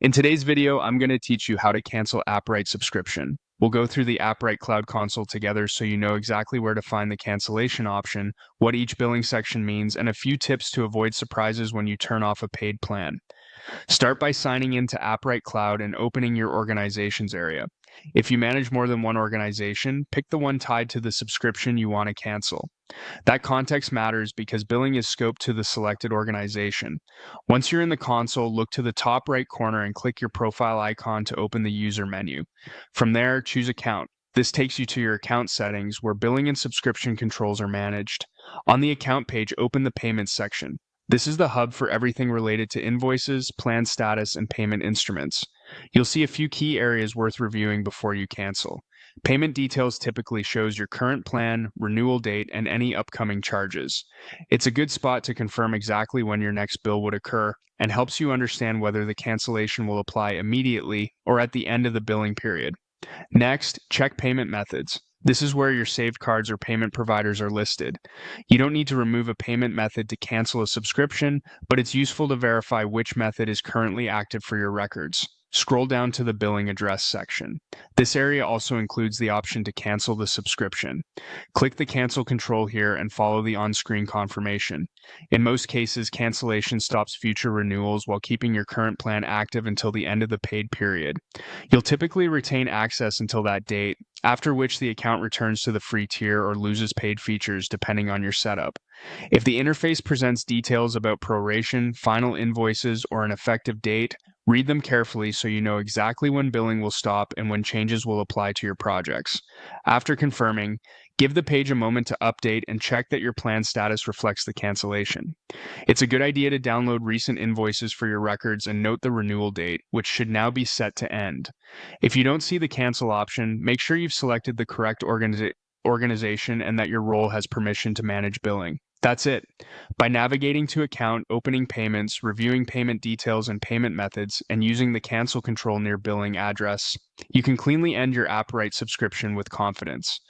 In today's video, I'm going to teach you how to cancel Appwrite Subscription. We'll go through the Appwrite Cloud Console together so you know exactly where to find the cancellation option, what each billing section means, and a few tips to avoid surprises when you turn off a paid plan. Start by signing into Appwrite Cloud and opening your organizations area. If you manage more than one organization, pick the one tied to the subscription you want to cancel. That context matters because billing is scoped to the selected organization. Once you're in the console, look to the top right corner and click your profile icon to open the user menu. From there, choose Account. This takes you to your account settings where billing and subscription controls are managed. On the account page, open the Payments section. This is the hub for everything related to invoices, plan status, and payment instruments. You'll see a few key areas worth reviewing before you cancel. Payment details typically shows your current plan, renewal date, and any upcoming charges. It's a good spot to confirm exactly when your next bill would occur and helps you understand whether the cancellation will apply immediately or at the end of the billing period. Next, check payment methods. This is where your saved cards or payment providers are listed. You don't need to remove a payment method to cancel a subscription, but it's useful to verify which method is currently active for your records. Scroll down to the billing address section. This area also includes the option to cancel the subscription. Click the cancel control here and follow the on-screen confirmation. In most cases, cancellation stops future renewals while keeping your current plan active until the end of the paid period. You'll typically retain access until that date, after which the account returns to the free tier or loses paid features depending on your setup. If the interface presents details about proration, final invoices, or an effective date, read them carefully so you know exactly when billing will stop and when changes will apply to your projects. After confirming, give the page a moment to update and check that your plan status reflects the cancellation. It's a good idea to download recent invoices for your records and note the renewal date, which should now be set to end. If you don't see the cancel option, make sure you've selected the correct organization and that your role has permission to manage billing. That's it. By navigating to account, opening payments, reviewing payment details and payment methods, and using the cancel control near billing address, you can cleanly end your Appwrite subscription with confidence.